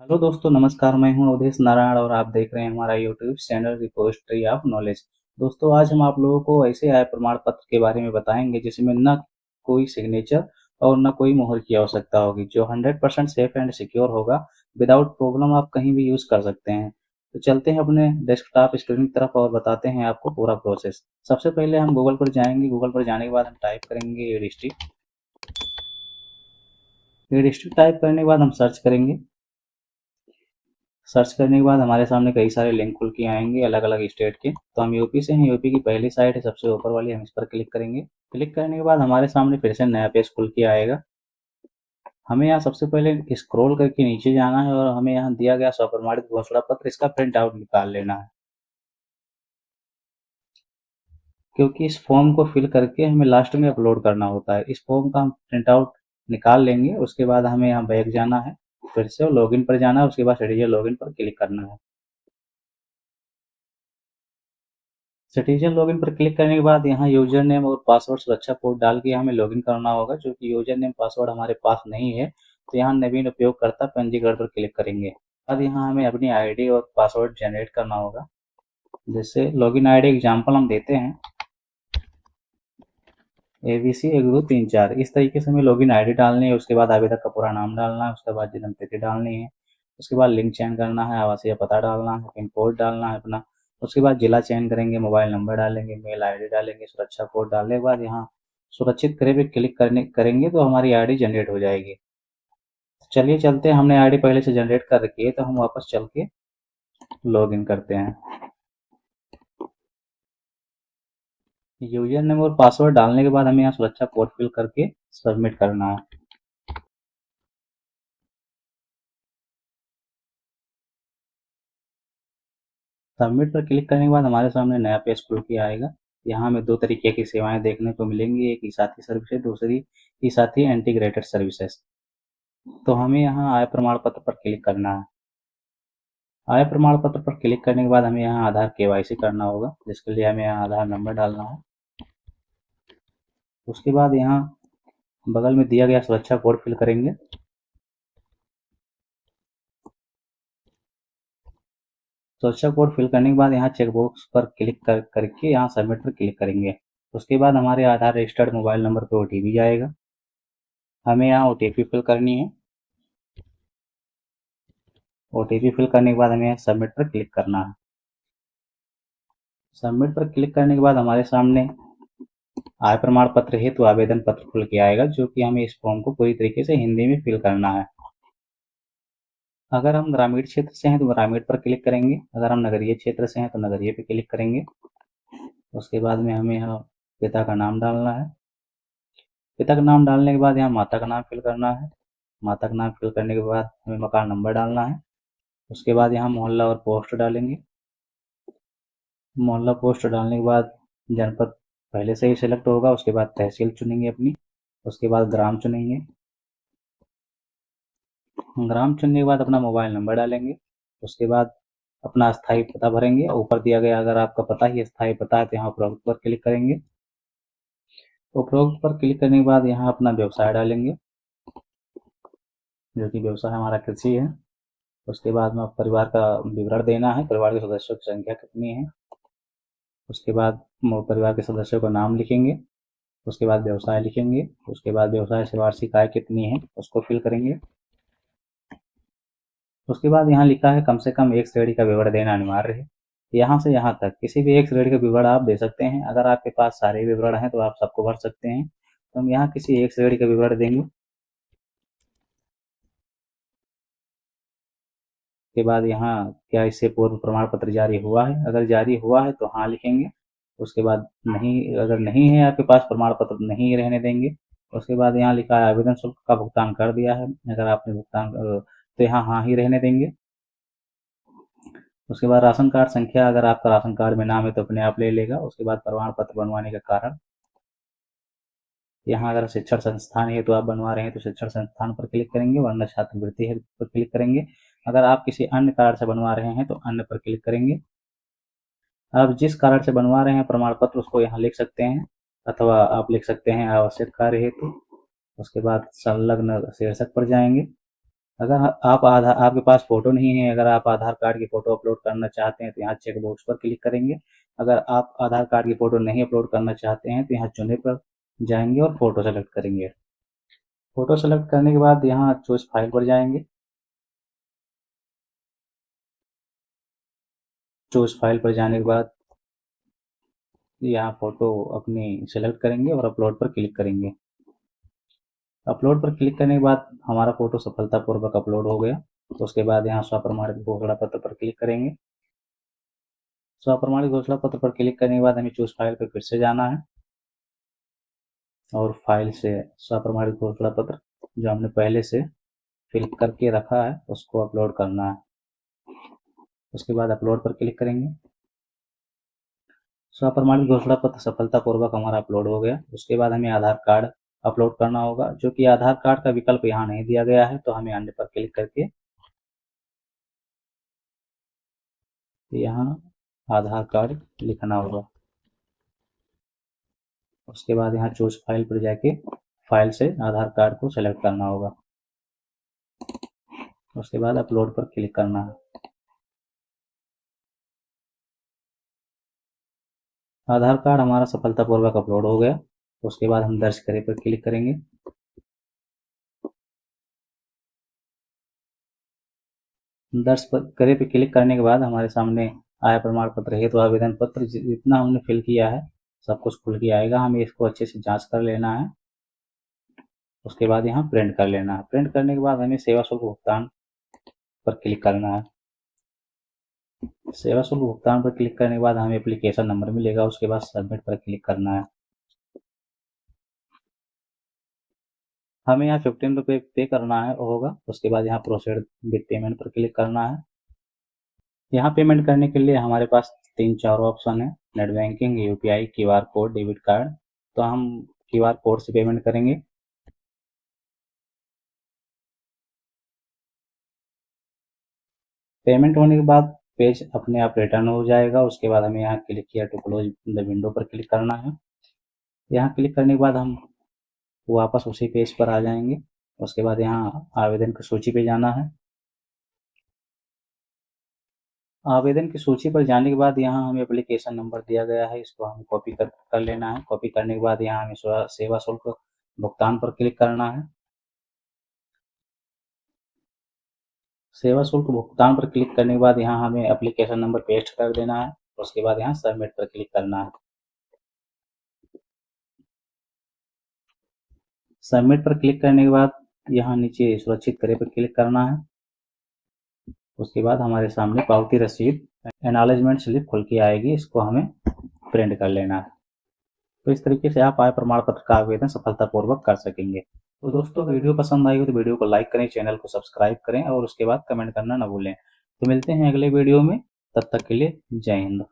Hello दोस्तों, नमस्कार। मैं हूं अवधेश नारायण और आप देख रहे हैं हमारा YouTube channel repository of knowledge. दोस्तों, आज हम आप लोगों को ऐसे आय प्रमाण पत्र के बारे में बताएंगे जिसमें न कोई सिग्नेचर और न कोई मोहर की आवश्यकता होगी, जो 100% सेफ एंड सिक्योर होगा। विदाउट प्रॉब्लम आप कहीं भी यूज कर सकते हैं। तो चलते हैं अपने डेस्कटॉप स्क्रीन की तरफ और बताते हैं आपको पूरा प्रोसेस। सबसे पहले हम गूगल पर जाएंगे। गूगल पर जाने के बाद हम टाइप करेंगे एडिस्ट्रिक्ट। एडिस्ट्रिक्ट टाइप करने के बाद हम सर्च करेंगे। सर्च करने के बाद हमारे सामने कई सारे लिंक खुल के आएंगे अलग अलग स्टेट के। तो हम यूपी से हैं। यूपी की पहली साइट है सबसे ऊपर वाली, हम इस पर क्लिक करेंगे। क्लिक करने के बाद हमारे सामने फिर से नया पेज खुल के आएगा। हमें यहाँ सबसे पहले स्क्रॉल करके नीचे जाना है और हमें यहाँ दिया गया स्वप्रमाणित घोषणा पत्र, इसका प्रिंट आउट निकाल लेना है, क्योंकि इस फॉर्म को फिल करके हमें लास्ट में अपलोड करना होता है। इस फॉर्म का हम प्रिंट आउट निकाल लेंगे। उसके बाद हमें यहाँ बैक जाना है, फिर से लॉगिन पर जाना है। उसके बाद सिटीजन लॉगिन पर क्लिक करना है। सिटीजन लॉगिन पर क्लिक करने के बाद यहाँ यूजर नेम और पासवर्ड सुरक्षा कोड डाल के हमें लॉगिन करना होगा, जो कि यूजर नेम पासवर्ड हमारे पास नहीं है। तो यहाँ नवीन उपयोगकर्ता पंजीकरण पर क्लिक करेंगे। अब यहाँ हमें अपनी आईडी और पासवर्ड जनरेट करना होगा। जैसे लॉगिन आईडी एग्जांपल हम देते हैं ABC 1234। इस तरीके से हमें लॉगिन आईडी डालनी है। उसके बाद आवेदक का पूरा नाम डालना है। उसके बाद जन्म तिथि डालनी है। उसके बाद लिंग चयन करना है, आवासीय पता डालना है, पिन कोड डालना है अपना। उसके बाद जिला चयन करेंगे, मोबाइल नंबर डालेंगे, मेल आईडी डालेंगे, सुरक्षा कोड डालने के बाद यहाँ सुरक्षित करे पे क्लिक करने करेंगे तो हमारी आईडी जनरेट हो जाएगी। तो चलिए चलते हैं। हमने आईडी पहले से जनरेट कर रखी है तो हम वापस चल के लॉग इन करते हैं। यूजर नेम और पासवर्ड डालने के बाद हमें यहाँ सुरक्षा कोड फिल करके सबमिट करना है। सबमिट पर क्लिक करने के बाद हमारे सामने नया पेज खुल के आएगा। यहाँ हमें दो तरीके की सेवाएं देखने को मिलेंगी, एक ई साथी सर्विस है, दूसरी ई साथी इंटीग्रेटेड सर्विसेज। तो हमें यहाँ आय प्रमाण पत्र पर क्लिक करना है। आय प्रमाण पत्र पर क्लिक करने के बाद हमें यहाँ आधार KYC करना होगा, जिसके लिए हमें यहाँ आधार नंबर डालना है। उसके बाद यहाँ बगल में दिया गया सुरक्षा कोड फिल करेंगे। सुरक्षा कोड फिल करने के बाद यहाँ चेकबॉक्स पर क्लिक करके यहाँ सबमिट पर क्लिक करेंगे। उसके बाद हमारे आधार रजिस्टर्ड मोबाइल नंबर पर OTP जाएगा। हमें यहाँ OTP फिल करनी है। OTP फिल करने के बाद हमें सबमिट पर क्लिक करना है। सबमिट पर क्लिक करने के बाद हमारे सामने आय प्रमाण पत्र हेतु आवेदन पत्र खुल के आएगा, जो कि हमें इस फॉर्म को पूरी तरीके से हिंदी में फिल करना है। अगर हम ग्रामीण क्षेत्र से हैं तो ग्रामीण पर क्लिक करेंगे। अगर हम नगरीय क्षेत्र से हैं तो नगरीय पर क्लिक करेंगे। उसके बाद में हमें यहाँ पिता का नाम डालना है। पिता का नाम डालने के बाद यहाँ माता का नाम फिल करना है। माता का नाम फिल करने के बाद हमें मकान नंबर डालना है। उसके बाद यहाँ मोहल्ला और पोस्ट डालेंगे। मोहल्ला पोस्ट डालने के बाद जनपद पहले से ही सिलेक्ट होगा। उसके बाद तहसील चुनेंगे अपनी। उसके बाद ग्राम चुनेंगे। ग्राम चुनने के बाद अपना मोबाइल नंबर डालेंगे। उसके बाद अपना स्थायी पता भरेंगे। ऊपर दिया गया अगर आपका पता ही स्थायी पता है तो यहाँ उपरोक्त पर क्लिक करेंगे। उपरोक्त पर क्लिक करने के बाद यहाँ अपना व्यवसाय डालेंगे, जो कि व्यवसाय हमारा कृषि है। उसके बाद में परिवार का विवरण देना है, परिवार के सदस्यों की संख्या कितनी है। उसके बाद परिवार के सदस्यों का नाम लिखेंगे। उसके बाद व्यवसाय लिखेंगे। उसके बाद व्यवसाय से वार्षिक आय कितनी है उसको फिल करेंगे। उसके बाद यहाँ लिखा है कम से कम एक श्रेणी का विवरण देना अनिवार्य है। यहाँ से यहाँ तक किसी भी एक श्रेणी का विवरण आप दे सकते हैं। अगर आपके पास सारे विवरण हैं तो आप सबको भर सकते हैं। तो हम यहाँ किसी एक श्रेणी का विवरण देंगे। के बाद यहाँ क्या इससे पूर्व प्रमाण पत्र जारी हुआ है, अगर जारी हुआ है तो हाँ लिखेंगे। उसके बाद नहीं, अगर नहीं है आपके पास प्रमाण पत्र नहीं रहने देंगे। उसके बाद यहाँ लिखा है आवेदन शुल्क का भुगतान कर दिया है, अगर आपने भुगतान तो यहाँ हाँ ही रहने देंगे। उसके बाद राशन कार्ड संख्या, अगर आपका राशन कार्ड में नाम है तो अपने आप ले लेगा। उसके बाद प्रमाण पत्र बनवाने का कारण, यहाँ अगर शिक्षण संस्थान है तो आप बनवा रहे हैं तो शिक्षण संस्थान पर क्लिक करेंगे, वरना छात्रवृत्ति है पर क्लिक करेंगे। अगर आप किसी अन्य कारण से बनवा रहे हैं तो अन्य पर क्लिक करेंगे। आप जिस कारण से बनवा रहे हैं प्रमाण पत्र उसको यहाँ लिख सकते हैं, अथवा आप लिख सकते हैं आवश्यक कार्य हेतु। उसके बाद संलग्न शीर्षक पर जाएंगे। अगर आप आधार आपके पास फ़ोटो नहीं है, अगर आप आधार कार्ड की फ़ोटो अपलोड करना चाहते हैं तो यहाँ चेक बॉक्स पर क्लिक करेंगे। अगर आप आधार कार्ड की फ़ोटो नहीं अपलोड करना चाहते हैं तो यहाँ चुने पर जाएंगे और फ़ोटो सेलेक्ट करेंगे। फ़ोटो सेलेक्ट करने के बाद यहाँ चूज़ फाइल पर जाएंगे। चूज़ फाइल पर जाने के बाद यहाँ फ़ोटो अपनी सेलेक्ट करेंगे और अपलोड पर क्लिक करेंगे। अपलोड पर क्लिक करने के बाद हमारा फ़ोटो सफलतापूर्वक अपलोड हो गया। तो उसके बाद यहाँ स्वप्रमाणित घोषणा पत्र पर क्लिक करेंगे। स्वप्रमाणित घोषणा पत्र पर क्लिक करने के बाद हमें चूज़ फाइल पर फिर से जाना है और फाइल से स्वप्रमाणित घोषणा पत्र जो हमने पहले से फिल करके रखा है उसको अपलोड करना है। उसके बाद अपलोड पर क्लिक करेंगे। स्वप्रमाणित घोषणा पत्र सफलतापूर्वक हमारा अपलोड हो गया। उसके बाद हमें आधार कार्ड अपलोड करना होगा, जो कि आधार कार्ड का विकल्प यहाँ नहीं दिया गया है, तो हमें अन्य पर क्लिक करके यहाँ आधार कार्ड लिखना होगा। उसके बाद यहाँ चूज फाइल पर जाके फाइल से आधार कार्ड को सेलेक्ट करना होगा। उसके बाद अपलोड पर क्लिक करना है। आधार कार्ड हमारा सफलतापूर्वक अपलोड हो गया। उसके बाद हम दर्ज करें पर क्लिक करेंगे। दर्ज करें पर क्लिक करने के बाद हमारे सामने आय प्रमाण पत्र हेतु आवेदन पत्र जितना हमने फिल किया है सब कुछ खुल के आएगा। हमें इसको अच्छे से जांच कर लेना है। उसके बाद यहाँ प्रिंट कर लेना है। प्रिंट करने के बाद हमें सेवा शुल्क भुगतान पर क्लिक करना है। सेवा शुल्क भुगतान पर क्लिक करने के बाद हमें एप्लीकेशन नंबर मिलेगा। उसके बाद सबमिट पर क्लिक करना है। हमें यहाँ 15 रुपये पे करना है होगा। उसके बाद यहाँ प्रोसीड विथ पेमेंट पर क्लिक करना है। यहाँ पेमेंट करने के लिए हमारे पास 3-4 ऑप्शन है, net banking, UPI, QR code, debit card. तो हम क्यूआर कोड से पेमेंट करेंगे। पेमेंट होने के बाद पेज अपने आप रिटर्न हो जाएगा। उसके बाद हमें यहाँ क्लिक किया टू क्लोज द विंडो पर क्लिक करना है। यहाँ क्लिक करने के बाद हम वापस उसी पेज पर आ जाएंगे। उसके बाद यहाँ आवेदन की सूची पे जाना है। आवेदन की सूची पर जाने के बाद यहाँ हमें एप्लीकेशन नंबर दिया गया है, इसको हमें कॉपी कर लेना है। कॉपी करने के बाद यहाँ हमें सेवा शुल्क भुगतान पर क्लिक करना है। सेवा शुल्क भुगतान पर क्लिक करने के बाद यहाँ हमें एप्लीकेशन नंबर पेस्ट कर देना है। उसके बाद यहाँ सबमिट पर क्लिक करना है। सबमिट पर क्लिक करने के बाद यहाँ नीचे सुरक्षित करे पर क्लिक करना है। उसके बाद हमारे सामने पावती रसीद एक्नॉलेजमेंट स्लिप खुल के आएगी, इसको हमें प्रिंट कर लेना है। तो इस तरीके से आप आय प्रमाण पत्र का आवेदन सफलतापूर्वक कर सकेंगे। तो दोस्तों वीडियो पसंद आई हो तो वीडियो को लाइक करें, चैनल को सब्सक्राइब करें और उसके बाद कमेंट करना न भूलें। तो मिलते हैं अगले वीडियो में, तब तक के लिए जय हिंद।